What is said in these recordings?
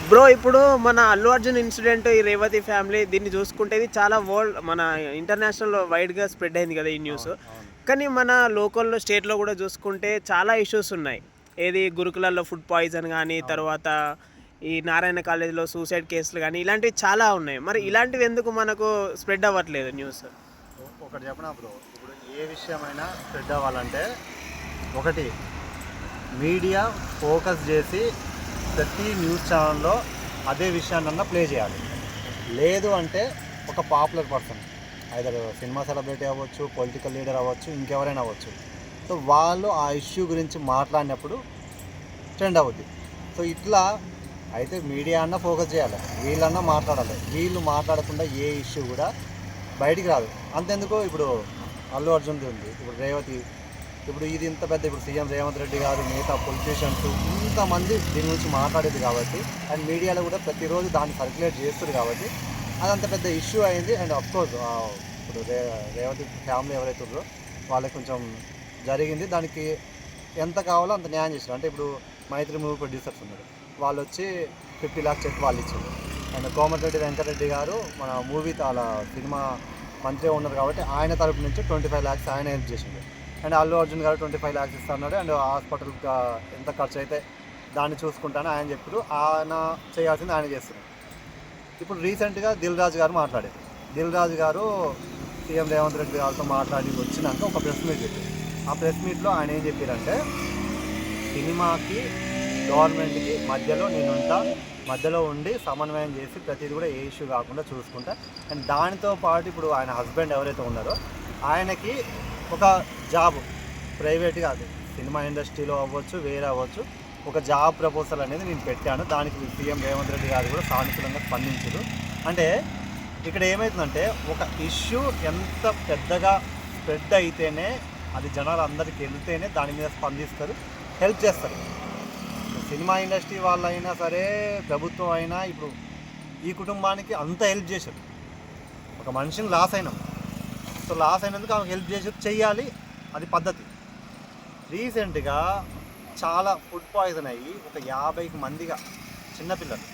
Bro ఇప్పుడు మన Allu Arjun incident, ఈ రేవతి ఫ్యామిలీ దీన్ని చూసుకుంటే ఇది చాలా మన ఇంటర్నేషనల్ వైడ్గా స్ప్రెడ్ అయింది కదా ఈ న్యూస్. అవును. అవును. కానీ మన లోకల్లో స్టేట్లో కూడా చూసుకుంటే చాలా ఇష్యూస్ ఉన్నాయి. ఏది గురుకులాల్లో ఫుడ్ పాయిజన్ కానీ, అవును. తర్వాత ఈ నారాయణ కాలేజీలో సూసైడ్ కేసులు కానీ ఇలాంటివి చాలా ఉన్నాయి. మరి హ్మ్. ఇలాంటివి ఎందుకు మనకు స్ప్రెడ్ అవ్వట్లేదు న్యూస్? ఒకటి చెప్పనా బ్రో, ఇప్పుడు ఏ విషయమైనా స్ప్రెడ్ అవ్వాలంటే ఒకటి మీడియా ఫోకస్ చేసి ప్రతి న్యూస్ ఛానల్లో అదే విషయాన్నన్నా ప్లే చేయాలి. లేదు అంటే ఒక popular person, either cinema celebrity అవ్వచ్చు, పొలిటికల్ లీడర్ అవ్వచ్చు, ఇంకెవరైనా అవ్వచ్చు. సో వాళ్ళు ఆ ఇష్యూ గురించి మాట్లాడినప్పుడు ట్రెండ్ అవుద్ది. సో ఇట్లా అయితే మీడియా అన్నా ఫోకస్ చేయాలి, వీళ్ళన్నా మాట్లాడాలి. వీళ్ళు మాట్లాడకుండా ఏ ఇష్యూ కూడా బయటికి రాదు. అంతెందుకు ఇప్పుడు అల్లు అర్జున్ది ఉంది, ఇప్పుడు రేవతి, ఇప్పుడు ఇది ఇంత పెద్ద, ఇప్పుడు సీఎం రేవంత్ రెడ్డి గారు, మిగతా పొలిటీషియన్స్ ఇంతమంది దీని గురించి మాట్లాడేది కాబట్టి, అండ్ మీడియాలో కూడా ప్రతిరోజు దాన్ని సర్క్యులేట్ చేస్తుంది కాబట్టి అది అంత పెద్ద ఇష్యూ అయింది. అండ్ అఫ్కోర్స్ ఇప్పుడు రేవతి ఫ్యామిలీ ఎవరైతే ఉన్నారో వాళ్ళకి కొంచెం జరిగింది. దానికి ఎంత కావాలో అంత న్యాయం చేశారు. అంటే ఇప్పుడు మైత్రి మూవీ ప్రొడ్యూసర్స్ ఉన్నారు, వాళ్ళు వచ్చి 50 lakhs చెక్ వాళ్ళు ఇచ్చారు. అండ్ కోమటిరెడ్డి వెంకటరెడ్డి గారు మన మూవీ అలా సినిమా మంచిగా ఉన్నారు కాబట్టి ఆయన తరపు నుంచి 25 lakhs ఆయన హెల్ప్ చేసిండు. అండ్ అల్లు అర్జున్ గారు 25 lakhs ఇస్తున్నాడు. అండ్ హాస్పిటల్కి ఎంత ఖర్చు అయితే దాన్ని చూసుకుంటానని ఆయన చెప్పారు. ఆయన చేయాల్సింది ఆయన చేస్తున్నారు. ఇప్పుడు రీసెంట్గా దిల్ రాజు గారు మాట్లాడారు. దిల్ రాజు గారు సీఎం రేవంత్ రెడ్డి గారితో మాట్లాడి వచ్చినాక ఒక ప్రెస్ మీట్ చెప్పారు. ఆ ప్రెస్ మీట్లో ఆయన ఏం చెప్పారంటే, సినిమాకి గవర్నమెంట్కి మధ్యలో నేనుంటా, మధ్యలో ఉండి సమన్వయం చేసి ప్రతిదీ కూడా ఏ ఇష్యూ కాకుండా చూసుకుంటా. అండ్ దానితో పాటు ఇప్పుడు ఆయన హస్బెండ్ ఎవరైతే ఉన్నారో ఆయనకి ఒక జాబ్ ప్రైవేట్గా, అది సినిమా ఇండస్ట్రీలో అవ్వచ్చు, వేరే అవ్వచ్చు, ఒక జాబ్ ప్రపోజల్ అనేది నేను పెట్టాను. దానికి సీఎం రేవంత్ రెడ్డి గారు కూడా సానుకూలంగా స్పందించారు. అంటే ఇక్కడ ఏమవుతుందంటే, ఒక ఇష్యూ ఎంత పెద్దగా స్ప్రెడ్ అయితేనే, అది జనాలు అందరికీ వెళ్తేనే దాని మీద స్పందిస్తారు, హెల్ప్ చేస్తారు. సినిమా ఇండస్ట్రీ వాళ్ళైనా సరే, ప్రభుత్వం అయినా, ఇప్పుడు ఈ కుటుంబానికి అంత హెల్ప్ చేశారు. ఒక మనిషిని లాస్ అయినాం, సో లాస్ అయినందుకు ఆమెకు హెల్ప్ చేసి చెయ్యాలి, అది పద్ధతి. రీసెంట్గా చాలా ఫుడ్ పాయిజన్ అయ్యి ఒక 50 మందిగా చిన్నపిల్లలు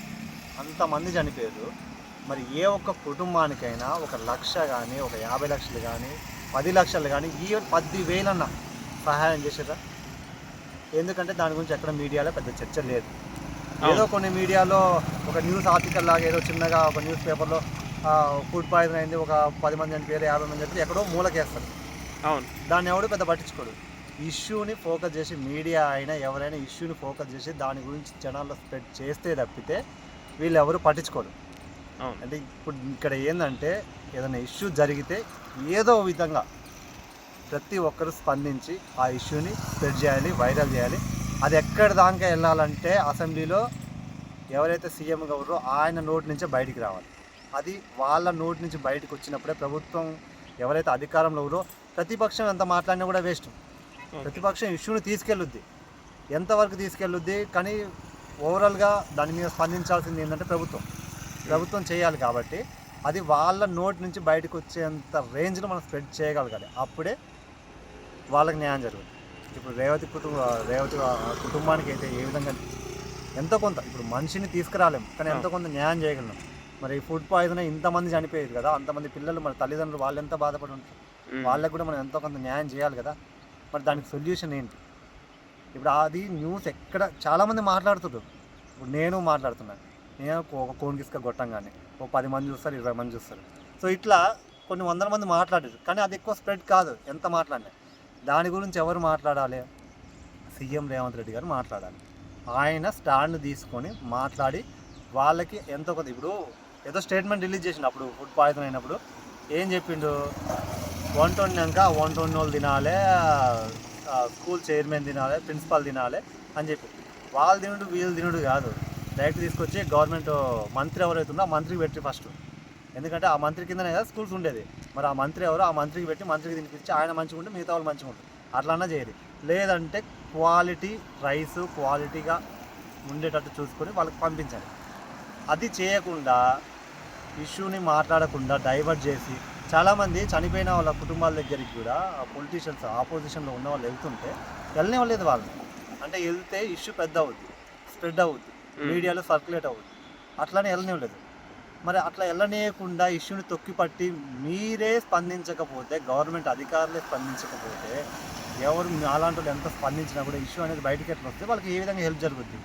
అంతమంది చనిపోయారు. మరి ఏ ఒక్క కుటుంబానికైనా 1 లక్ష కానీ, ఒక 50 లక్షలు కానీ, 10 లక్షలు కానీ, ఈవెన్ 10,000 సహాయం చేసేదా? ఎందుకంటే దాని గురించి ఎక్కడ మీడియాలో పెద్ద చర్చ లేదు. ఏదో కొన్ని మీడియాలో ఒక న్యూస్ ఆర్టికల్ లాగా ఏదో చిన్నగా ఒక న్యూస్ పేపర్లో ఫుడ్ పాయిజన్ అయింది, ఒక 10 మంది చనిపోయారు, 50 మంది చనిపోయారు, ఎక్కడో మూలకేస్తారు. అవును, దాన్ని ఎవడు పెద్ద పట్టించుకోడు. ఇష్యూని ఫోకస్ చేసి, మీడియా అయినా ఎవరైనా ఇష్యూని ఫోకస్ చేసి దాని గురించి జనాల్లో స్ప్రెడ్ చేస్తే తప్పితే వీళ్ళు ఎవరు పట్టించుకోరు. అంటే ఇప్పుడు ఇక్కడ ఏంటంటే, ఏదైనా ఇష్యూ జరిగితే ఏదో విధంగా ప్రతి ఒక్కరు స్పందించి ఆ ఇష్యూని స్ప్రెడ్ చేయాలి, వైరల్ చేయాలి. అది ఎక్కడి దాకా వెళ్ళాలంటే అసెంబ్లీలో ఎవరైతే సీఎంగా ఉన్నారో ఆయన నోటి నుంచే బయటికి రావాలి. అది వాళ్ళ నోటి నుంచి బయటకు వచ్చినప్పుడే ప్రభుత్వం ఎవరైతే అధికారంలో ఉన్నారో, ప్రతిపక్షం ఎంత మాట్లాడినా కూడా వేస్ట్. ప్రతిపక్షం ఇష్యూని తీసుకెళ్ళుద్ది, ఎంతవరకు తీసుకెళ్ళుద్ది, కానీ ఓవరాల్గా దాని మీద స్పందించాల్సింది ఏంటంటే ప్రభుత్వం చేయాలి. కాబట్టి అది వాళ్ళ నోటి నుంచి బయటకు వచ్చేంత రేంజ్లో మనం స్ప్రెడ్ చేయగలగాలి, అప్పుడే వాళ్ళకి న్యాయం జరుగుతుంది. ఇప్పుడు రేవతి కుటుంబానికి అయితే ఏ విధంగా ఎంతో కొంత, ఇప్పుడు మనిషిని తీసుకురాలేము కానీ ఎంతో కొంత న్యాయం చేయగలం. మరి ఫుడ్ పాయిజన్ ఇంతమంది చనిపోయారు కదా, అంతమంది పిల్లలు, మన తల్లిదండ్రులు వాళ్ళు ఎంత బాధపడి ఉంటారు, వాళ్ళకి కూడా మనం ఎంతో కొంత న్యాయం చేయాలి కదా. మరి దానికి సొల్యూషన్ ఏంటి? ఇప్పుడు అది న్యూస్ ఎక్కడ చాలామంది మాట్లాడుతున్నారు, ఇప్పుడు నేను మాట్లాడుతున్నాను, నేను ఒక కోన్ కిసుక గొట్టంగానే ఒక 10 మంది చూస్తారు, 20 మంది చూస్తారు. సో ఇట్లా కొన్ని 100 మంది మాట్లాడారు, కానీ అది ఎక్కువ స్ప్రెడ్ కాదు ఎంత మాట్లాడినా. దాని గురించి ఎవరు మాట్లాడాలి? సీఎం రేవంత్ రెడ్డి గారు మాట్లాడాలి. ఆయన స్టాండ్ తీసుకొని మాట్లాడి వాళ్ళకి ఎంతో కొంత, ఇప్పుడు ఏదో స్టేట్మెంట్ రిలీజ్ చేసిండు అప్పుడు ఫుడ్ పాయిజన్ అయినప్పుడు, ఏం చెప్పిండు, వంట వండినాక వంట వండిన వాళ్ళు తినాలి, స్కూల్ చైర్మన్ తినాలి, ప్రిన్సిపాల్ తినాలి అని చెప్పి. వాళ్ళు తినుడు వీళ్ళు తినుడు కాదు, డైరెక్ట్ తీసుకొచ్చి గవర్నమెంట్ మంత్రి ఎవరైతే ఉందో ఆ మంత్రికి పెట్టి ఫస్ట్, ఎందుకంటే ఆ మంత్రి కిందనే కదా స్కూల్స్ ఉండేది. మరి ఆ మంత్రి ఎవరో ఆ మంత్రికి పెట్టి, మంత్రికి తినిపించి ఆయన మంచిగా ఉంటే మిగతా వాళ్ళు మంచిగా ఉంటుంది, అట్లన్నా చేయదు. లేదంటే క్వాలిటీ రైస్ క్వాలిటీగా ఉండేటట్టు చూసుకొని వాళ్ళకి పంపించాలి. అది చేయకుండా ఇష్యూని మాట్లాడకుండా డైవర్ట్ చేసి, చాలామంది చనిపోయిన వాళ్ళ కుటుంబాల దగ్గరికి కూడా పొలిటీషియన్స్ ఆపోజిషన్లో ఉన్న వాళ్ళు వెళ్తుంటే వెళ్ళనే లేదు వాళ్ళు. అంటే వెళ్తే ఇష్యూ పెద్ద అవుద్ది, స్ప్రెడ్ అవుద్ది. మీడియాలో సర్క్యులేట్ అవుతుంది, అట్లానే వెళ్ళనివ్వలేదు. మరి అట్లా వెళ్ళనీయకుండా ఇష్యూని తొక్కిపట్టి మీరే స్పందించకపోతే, గవర్నమెంట్ అధికారులే స్పందించకపోతే, ఎవరు అలాంటి వాళ్ళు ఎంత స్పందించినా కూడా ఇష్యూ అనేది బయటికి ఎట్లా వస్తే వాళ్ళకి ఏ విధంగా హెల్ప్ జరుగుద్ది.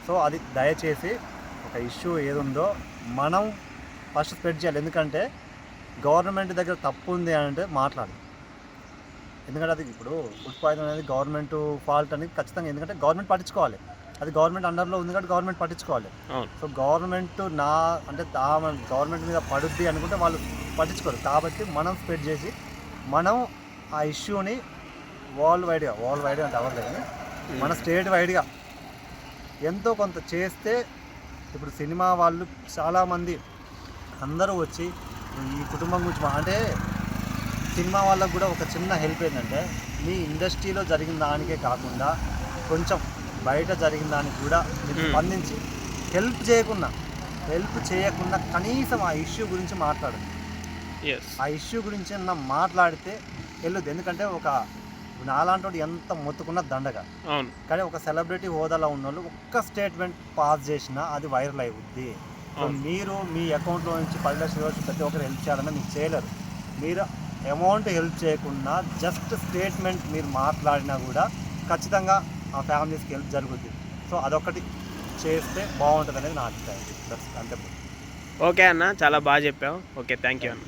సో అది దయచేసి ఒక ఇష్యూ ఏదుందో మనం ఫస్ట్ స్ప్రెడ్ చేయాలి. ఎందుకంటే గవర్నమెంట్ దగ్గర తప్పు ఉంది అంటే మాట్లాడాలి. ఎందుకంటే అది ఇప్పుడు ఫుడ్ పాయిజన్ అనేది గవర్నమెంట్ ఫాల్ట్ అనేది ఖచ్చితంగా, ఎందుకంటే గవర్నమెంట్ పట్టించుకోవాలి, అది గవర్నమెంట్ అండర్లో ఉంది కాబట్టి గవర్నమెంట్ పట్టించుకోవాలి. సో గవర్నమెంట్ గవర్నమెంట్ మీద పడుద్ది అనుకుంటే వాళ్ళు పట్టించుకోరు. కాబట్టి మనం స్ప్రెడ్ చేసి మనం ఆ ఇష్యూని వరల్డ్ వైడ్గా అంటే అవ్వలేదు కానీ మన స్టేట్ వైడ్గా ఎంతో కొంత చేస్తే, ఇప్పుడు సినిమా వాళ్ళు చాలామంది అందరూ వచ్చి ఈ కుటుంబం గురించి అంటే సినిమా వాళ్ళకు కూడా ఒక చిన్న హెల్ప్ ఏంటంటే, మీ ఇండస్ట్రీలో జరిగిన దానికే కాకుండా కొంచెం బయట జరిగిన దానికి కూడా మీరు స్పందించి హెల్ప్ చేయకుండా కనీసం ఆ ఇష్యూ గురించి మాట్లాడండి. ఆ ఇష్యూ గురించి మాట్లాడితే వెళ్ళొద్దు. ఎందుకంటే ఒక నాలాంటి ఎంత మొత్తుకున్న దండగా, కానీ ఒక సెలబ్రిటీ హోదాలో ఉన్న వాళ్ళు ఒక్క స్టేట్మెంట్ పాస్ చేసినా అది వైరల్ అవుద్ది. సో మీరు మీ అకౌంట్లో నుంచి 10 లక్షల రోజు ప్రతి ఒక్కరు హెల్ప్ చేయాలన్నా మీకు చేయలేరు. మీరు అమౌంట్ హెల్ప్ చేయకుండా జస్ట్ స్టేట్మెంట్ మీరు మాట్లాడినా కూడా ఖచ్చితంగా ఆ ఫ్యామిలీస్కి హెల్ప్ జరుగుద్ది. సో అదొకటి చేస్తే బాగుంటుంది అనేది నా అభిప్రాయం. అంతే. ఓకే అన్న, చాలా బాగా చెప్పావు. ఓకే, థ్యాంక్ యూ అన్న.